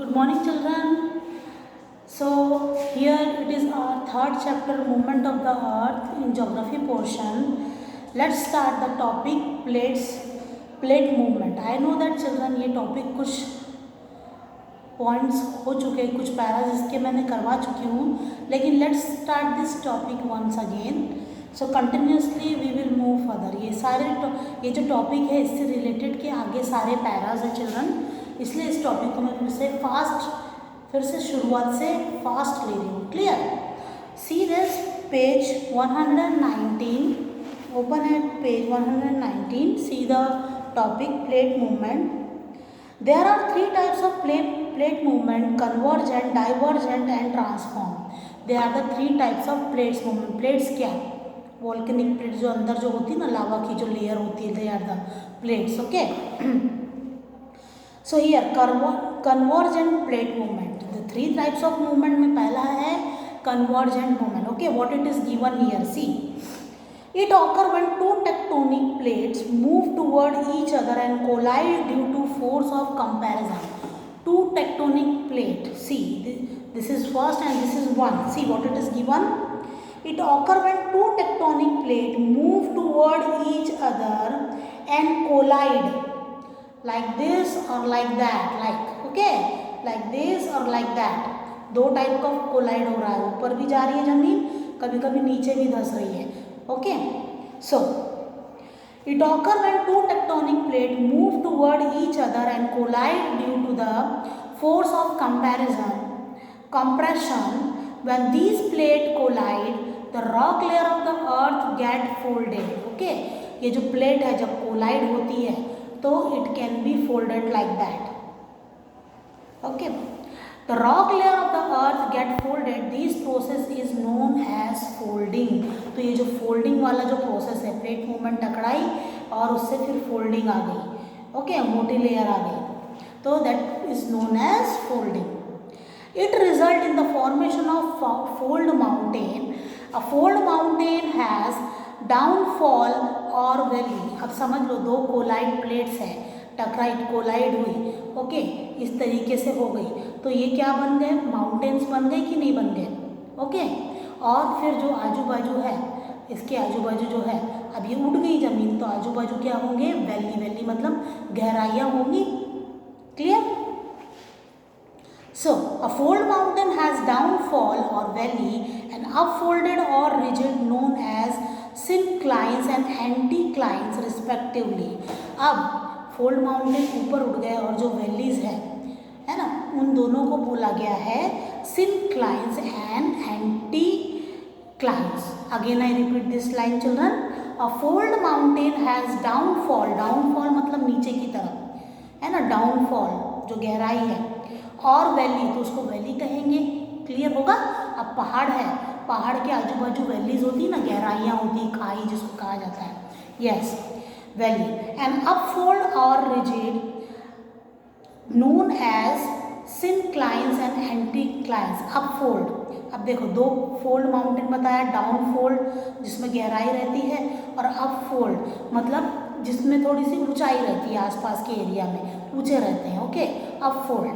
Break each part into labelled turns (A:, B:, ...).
A: Good morning, children. So here it is our third chapter, movement of the earth in geography portion. Let's start the topic plate movement. I know that children ये topic कुछ points हो चुके हैं, कुछ paras इसके मैंने करवा चुकी हूँ, लेकिन let's start this topic once again. So continuously we will move further. ये जो टॉपिक है इससे रिलेटेड के आगे सारे पैराज हैं चिल्ड्रन, इसलिए इस टॉपिक को मैं फिर से शुरुआत से फास्ट ले रही हूँ. Clear? See this page 119. Open at page 119. See the topic plate movement. There are three types of plate movement: convergent, divergent and transform. They are the three types of plates movement. Plates क्या? Volcanic plates जो अंदर जो होती है ना, लावा की जो layer होती है, they are the plates. Okay. So here convergent plate movement. The three types of movement में पहला है convergent movement. Okay, what it is given here? See. It occurs when two tectonic plates move toward each other and collide due to force of comparison. Two tectonic plates. See, this is first and this is one. See what it is given. It occurs when two tectonic plates move toward each other and collide, like this or like that. Like this or like that. दो type का collide हो रहा है, ऊपर भी जा रही है जमीन, कभी कभी नीचे भी धंस रही है. Okay, so it occurs when two tectonic plates move toward each other and collide due to the force of compression. When these plates collide, the rock layer of the earth get folded. Okay, ये जो plate है जब collide होती है तो it can be folded like that. Okay, the rock layer of the earth get folded. This process is known as folding. तो ये जो folding वाला जो process है, प्लेट मूवमेंट टकराई और उससे फिर folding आ गई. ओके, मोटी लेयर आ गई, तो that is known as folding. It result in the formation of fold mountain. A fold mountain has downfall or valley. अब समझ लो, दो कोलाइड प्लेट्स है, टकराई कोलाइड हुई. ओके, इस तरीके से हो गई तो ये क्या बन गए? माउंटेन्स बन गए कि नहीं बन गए? ओके, और फिर जो आजू बाजू है, इसके आजू बाजू जो है, अब ये उड़ गई ज़मीन तो आजू बाजू क्या होंगे? वैली मतलब गहराइयाँ होंगी. Clear? So a fold mountain has downfall और वैली एंड अपफोल्डेड और rigid known as synclines and anticlines respectively. अब फोल्ड माउंटेन ऊपर उठ गए और जो वैलीज है ना, उन दोनों को बोला गया है synclines and anticlines. Again I repeat this line children. A fold mountain has downfall. Downfall मतलब नीचे की तरफ है ना, डाउनफॉल जो गहराई है, और वैली तो उसको वैली कहेंगे. क्लियर होगा? अब पहाड़ है, पहाड़ के आजू बाजू वैलीज होती है ना, गहराइयाँ होती, खाई जिसको कहा जाता है. Yes, valley. And upfold or rigid known as synclines and anticlines. upfold, अब देखो दो फोल्ड माउंटेन बताया, डाउनफोल्ड जिसमें गहराई रहती है और अपफोल्ड मतलब जिसमें थोड़ी सी ऊंचाई रहती है, आसपास के एरिया में ऊंचे रहते हैं. ओके, अपफोल्ड.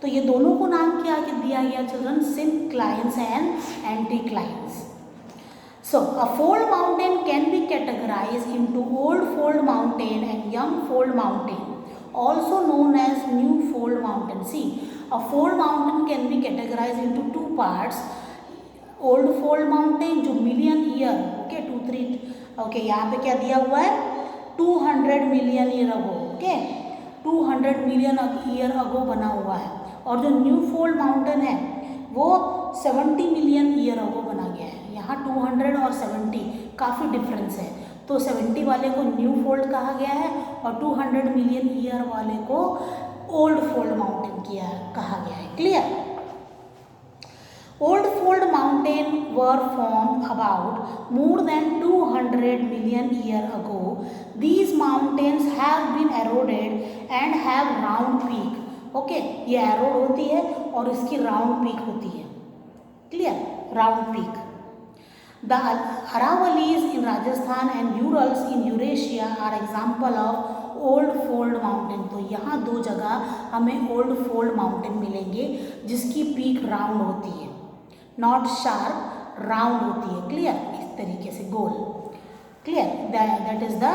A: तो ये दोनों को नाम क्या दिया गया children? synclines and anticlines. So, a fold mountain can be categorized into old fold mountain and young fold mountain, also known as new fold mountain. See, a fold mountain can be categorized into two parts. Old fold mountain जो million year, okay, 2-3, okay, यहाँ पे क्या दिया हुआ है? 200 million year ago, okay, 200 million year ago बना हुआ है. और जो न्यू फोल्ड माउंटेन है वो 70 मिलियन ईयर अगो बना गया है. यहाँ 200 और 70 काफ़ी डिफरेंस है, तो 70 वाले को न्यू फोल्ड कहा गया है और 200 मिलियन ईयर वाले को ओल्ड फोल्ड माउंटेन कहा गया है. Clear? Old fold mountain were formed about more than 200 million year ago. These mountains have been eroded and have round peak. Okay, ये एरोड होती है और इसकी राउंड पीक होती है. Clear? Round peak. The Aravallis in Rajasthan and Urals in Eurasia are example of old fold mountain, तो यहाँ दो जगह हमें ओल्ड फोल्ड माउंटेन मिलेंगे जिसकी पीक राउंड होती है, नॉट शार्प, राउंड होती है, क्लियर, इस तरीके से गोल, clear, that is the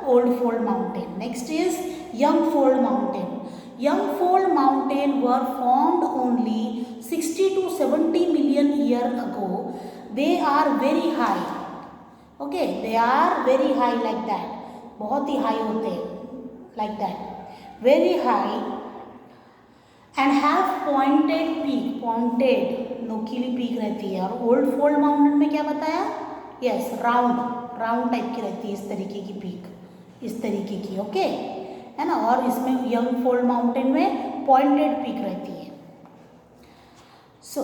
A: old fold mountain. Next is young fold mountain. Young fold mountain were formed only 60 to 70 million years ago. They are very high. Okay, they are very high like that. बहुत ही high होते हैं like that. Very high and have pointed peak. Pointed नोकीली peak रहती है. और old fold mountain में क्या बताया? Yes, round type की रहती है, इस तरीके की peak, इस तरीके की. Okay. है ना. और इसमें यंग फोल्ड माउंटेन में पॉइंटेड पीक रहती है. So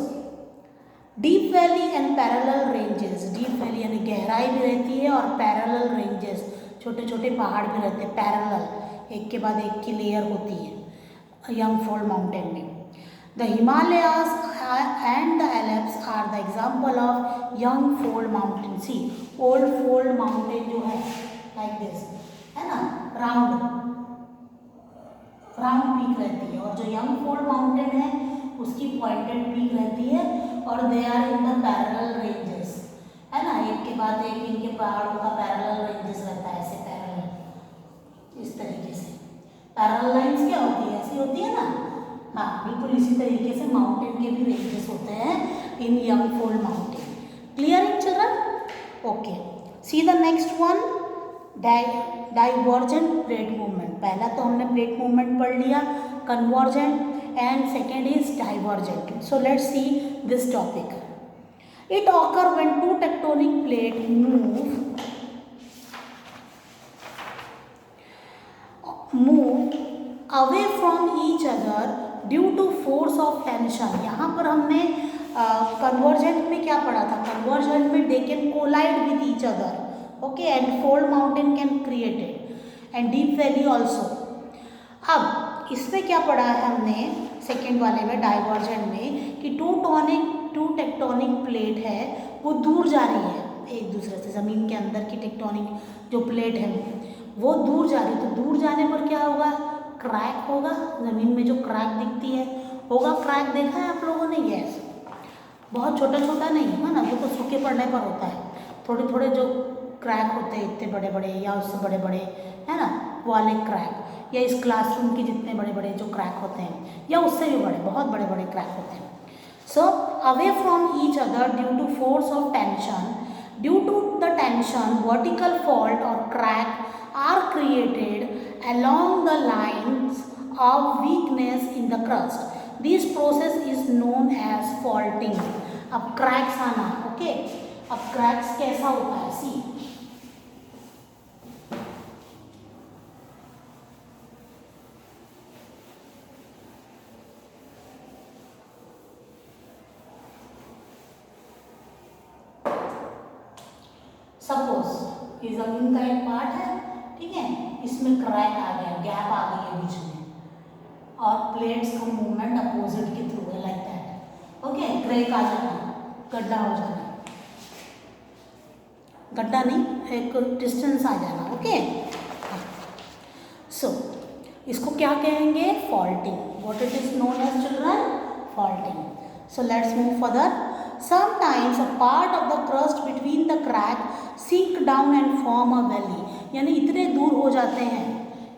A: deep valley and parallel ranges. Deep valley यानी गहराई भी रहती है और पैरेलल रेंजेस, छोटे छोटे पहाड़ भी रहते हैं, पैरेलल, एक के बाद एक की लेयर होती है यंग फोल्ड माउंटेन में. The Himalayas and the Alps are the example of young fold mountain. See old fold mountain जो है लाइक दिस, है ना, राउंड पीक रहती है. और जो यंग फोल्ड माउंटेन है उसकी पॉइंटेड पीक रहती है और they are in the parallel ranges, है ना, एक के बाद एक इनके पहाड़ों का पैरेलल रेंजेस रहता है, ऐसे पैरेलल, इस तरीके से. पैरेलल लाइंस क्या होती है, ऐसी होती है ना. हाँ, बिल्कुल इसी तरीके से माउंटेन के भी रेंजेस होते हैं in young fold mountain. Clear it children? Okay, see the next one, divergent plate movement. पहला तो हमने प्लेट मूवमेंट पढ़ लिया, convergent, and second is divergent. So let's see this topic. It occur when two tectonic plate move away from each other due to force of tension. यहाँ पर हमने convergent में क्या पढ़ा था? कन्वर्जेंट में they can collide with each other. Okay, and fold mountain can create it, and deep valley also. अब इसमें क्या पढ़ा है हमने सेकेंड वाले में, डाइवर्जेंट में, कि टू टेक्टोनिक प्लेट है वो दूर जा रही है एक दूसरे से. ज़मीन के अंदर की टेक्टोनिक जो प्लेट है वो दूर जा रही है. तो दूर जाने पर क्या होगा? क्रैक होगा. ज़मीन में जो क्रैक दिखती है होगा क्रैक. देखा है आप लोगों ने? यस, बहुत छोटा छोटा नहीं है ना, वो तो सूखे पड़ने पर होता है. थोड़े थोड़े जो क्रैक होते हैं इतने बड़े बड़े या उससे बड़े बड़े, है ना, वाले क्रैक, या इस क्लासरूम के जितने बड़े बड़े जो क्रैक होते हैं या उससे भी बड़े, बहुत बड़े बड़े क्रैक होते हैं. So away from each other due to force of tension. Due to the tension vertical fault और crack are created along the lines of weakness in the crust. This process is known as faulting. अब cracks आना. Okay, अब cracks कैसा होता है? सी, suppose ये जमीन का एक पार्ट है, ठीक है, इसमें क्रैक आ गया, गैप आ गई है बीच में, और प्लेट्स का मूवमेंट अपोजिट के थ्रू है लाइक दैट. ओके, क्रैक आ जाना, गड्ढा हो जाना, गड्ढा नहीं, एक डिस्टेंस आ जाना. ओके, सो इसको क्या कहेंगे? Faulting. What it is known as children? Faulting. So let's move further. Sometimes a part of the crust between the crack sink down and form a valley. यानी इतने दूर हो जाते हैं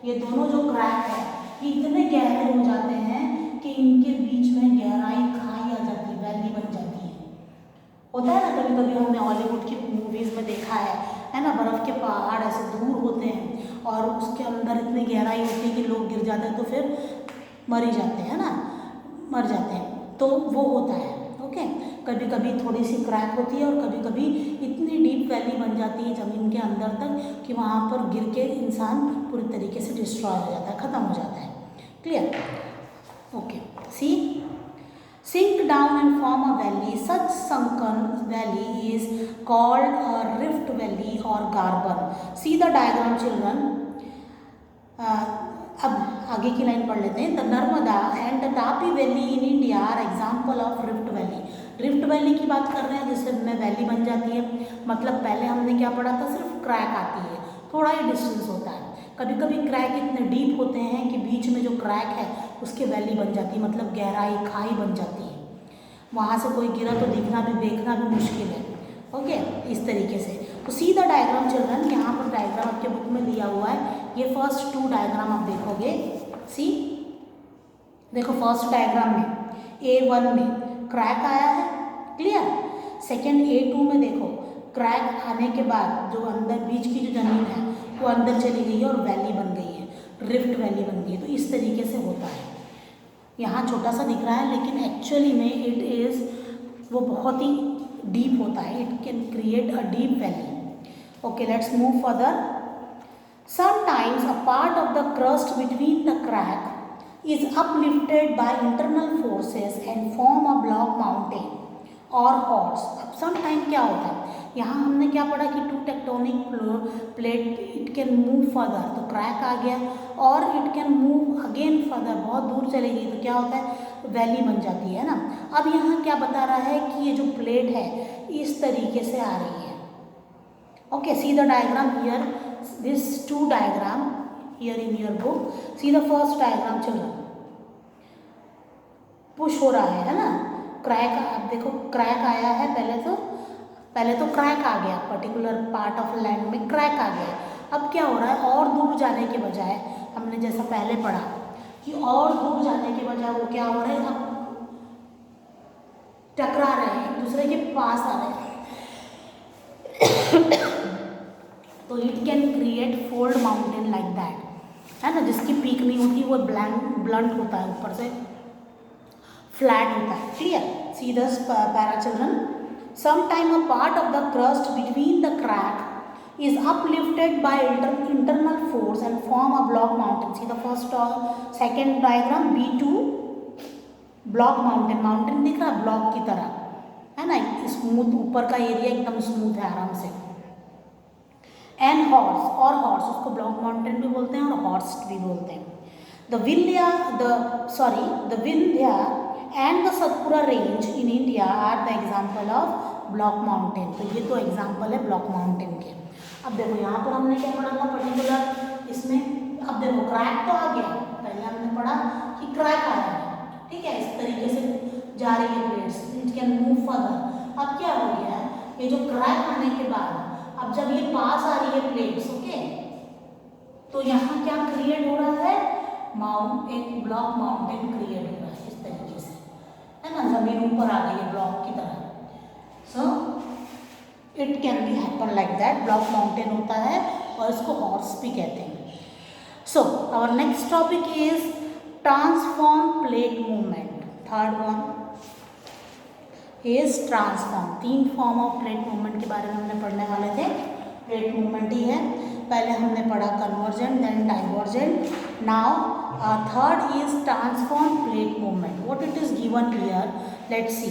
A: ये दोनों जो क्रैक है, ये इतने गहरे हो जाते हैं कि इनके बीच में गहराई खाई आ जाती है, वैली बन जाती है. होता है ना, कभी कभी हमने हॉलीवुड की मूवीज़ में देखा है ना, बर्फ़ के पहाड़ ऐसे दूर होते हैं और उसके अंदर इतनी गहराई होती है कि लोग गिर जाते हैं तो फिर मर ही जाते हैं ना, मर जाते हैं. तो वो होता है. ओके, कभी कभी थोड़ी सी क्रैक होती है और कभी कभी इतनी डीप वैली बन जाती है ज़मीन के अंदर तक कि वहाँ पर गिर के इंसान पूरी तरीके से डिस्ट्रॉय हो जाता है, ख़त्म हो जाता है. Clear? Okay, see, sink down and form a valley. Such sunken valley is called a rift valley or garban. See the diagram children. अब आगे की लाइन पढ़ लेते हैं. The Narmada and the Tapi valley in India are example of rift valley. Rift valley की बात कर रहे हैं जिसमें वैली बन जाती है. मतलब पहले हमने क्या पढ़ा था? सिर्फ क्रैक आती है, थोड़ा ही डिस्टेंस होता है. कभी कभी क्रैक इतने डीप होते हैं कि बीच में जो क्रैक है उसके वैली बन जाती है, मतलब गहराई खाई बन जाती है, वहाँ से कोई गिरा तो दिखना भी देखना भी मुश्किल है। ओके, इस तरीके से। तो सी द डायग्राम चिल्ड्रन, यहाँ पर डायग्राम आपके बुक में दिया हुआ है, ये फर्स्ट 2 डायग्राम आप देखोगे। सी देखो, फर्स्ट डायग्राम में A1 में क्रैक आया है, क्लियर। सेकेंड A2 में देखो, क्रैक आने के बाद जो अंदर बीच की जो ज़मीन है वो अंदर चली गई है और वैली बन गई है, रिफ्ट वैली बन गई है। तो इस तरीके से होता है। यहाँ छोटा सा दिख रहा है लेकिन एक्चुअली में इट इज़, वो बहुत ही डीप होता है, it can create a deep valley. Okay, let's move further. Sometimes a part of the crust between the crack is uplifted by internal forces and form a block mountain or horse। अब sometime क्या होता है, यहाँ हमने क्या पढ़ा कि 2 tectonic plate it can move further, तो क्रैक आ गया, और it can move again further, बहुत दूर चली गई तो क्या होता है, वैली बन जाती है ना। अब यहाँ क्या बता रहा है कि ये जो प्लेट है इस तरीके से आ रही है। Okay, see the diagram here, this 2 diagram here in your book। see the first diagram children, push हो रहा है ना, क्रैक। अब देखो क्रैक आया है, पहले तो क्रैक आ गया, पर्टिकुलर पार्ट ऑफ लैंड में क्रैक आ गया। अब क्या हो रहा है, और दूर जाने के बजाय, हमने जैसा पहले पढ़ा कि और दूर जाने के बजाय वो क्या हो रहा है, अब टकरा रहे हैं, एक दूसरे के पास आ रहे हैं। तो it can create fold mountain like that, है ना, जिसकी पीक नहीं होती, वो ब्लंट होता है, ऊपर से फ्लैट होता है। Clear. See the para children, some time a part of the crust between the crack is uplifted by internal force and form a block mountain. See the first और second diagram B2, block mountain, mountain दिख रहा है block की तरह, है ना, smooth, ऊपर का एरिया एकदम स्मूथ है, आराम से। एंड हॉर्स, और हॉर्स, उसको ब्लॉक माउंटेन भी बोलते हैं और हॉर्स भी बोलते हैं। The Vindhya and the Satpura range in India are the example of block mountain. तो ये तो एग्जाम्पल है ब्लॉक माउंटेन के। अब देखो यहाँ पर हमने क्या पढ़ा था पर्टिकुलर इसमें, अब देखो क्रैक तो आ गया, पहले हमने पढ़ा कि क्रैक आया है, ठीक है, इस तरीके से जा रही है plates, it can move further. अब क्या हो गया है, ये जो क्रैक आने के बाद अब जब ये पास आ रही है प्लेट्स, ओके, तो यहाँ क्या क्रिएट हो रहा है, एक ब्लॉक माउंटेन क्रिएट हो रहा है, इस तरीके से, है ना, जमीन ऊपर आ गई है ब्लॉक की तरह। So it can be happen like that, block mountain होता है और इसको हॉर्स भी कहते हैं। So our next topic is transform plate movement. Third one is transform. 3 form of plate movement के बारे में हमने पढ़ने वाले थे, प्लेट मूवमेंट ही है। पहले हमने पढ़ा convergent, then divergent, now third is transform plate movement. What it is given here, let's see.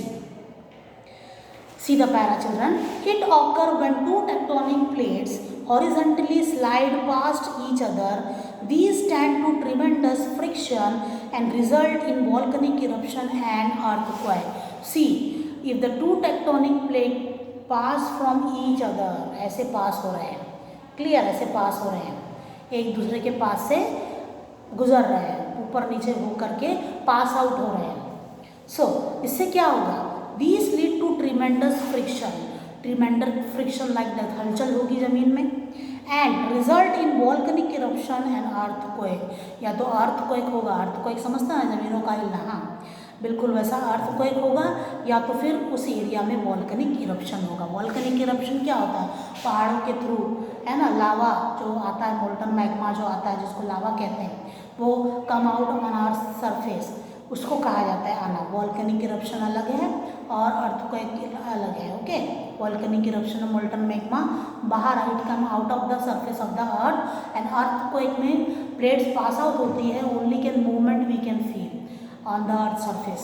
A: See the para children, it occur when 2 tectonic plates horizontally slide past each other. These stand to tremendous friction and result in volcanic eruption and earthquake. See, if the 2 tectonic plates pass from each other, ऐसे पास हो रहे हैं, clear, ऐसे पास हो रहे हैं, एक दूसरे के पास से गुजर रहे हैं, ऊपर नीचे हो करके पास आउट हो रहे हैं। सो इससे क्या होगा, These lead to tremendous friction like that, हलचल होगी ज़मीन में, and result in volcanic eruption and earthquake। या तो earthquake होगा, earthquake समझते हैं ज़मीनों का हिलना, हाँ बिल्कुल वैसा earthquake होगा, या तो फिर उस एरिया में volcanic eruption होगा। volcanic eruption क्या होता है, पहाड़ों के थ्रू, है ना, लावा जो आता है, मोल्टन मैग्मा जो आता है, जिसको लावा कहते हैं, वो come out on earth surface, उसको कहा जाता है आना। वॉल्केनिक इरप्शन अलग है और अर्थक्वेक अलग है। ओके, वॉल्केनिक इरप्शन और मोल्टन मैग्मा बाहर it come out of the surface of the earth, and earthquake में प्लेट्स पास आउट होती है, only can movement we can feel on the earth surface.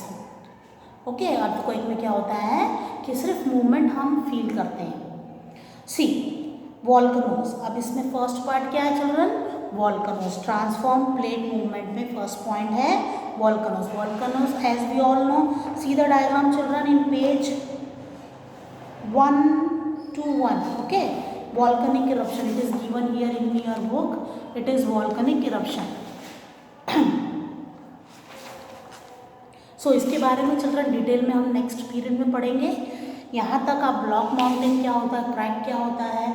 A: Okay, earthquake में क्या होता है कि सिर्फ मूवमेंट हम फील करते हैं। सी वॉल्केनोज, अब इसमें फर्स्ट पार्ट क्या है children, volcanoes. Transform plate movement में फर्स्ट पॉइंट है volcanoes। Volcanoes, as we all know, see the diagram children in page 121. Okay, volcanic eruption, it is given here in your book it is volcanic eruption. So इसके बारे में children detail में हम next period में पढ़ेंगे। यहाँ तक आप ब्लॉक माउंटेन क्या होता है, क्रैक क्या होता है,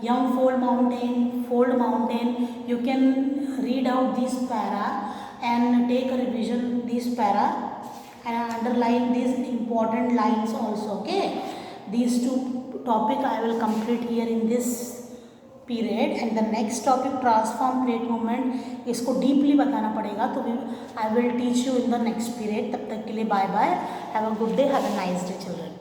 A: young fold mountain, you can read out this para and take a revision this para and underline these important lines also. Okay, these two topic I will complete here in this period, and the next topic transform plate movement, इसको deeply बताना पड़ेगा, तो I will teach you in the next period. तब तक के लिए bye bye, have a good day, have a nice day children.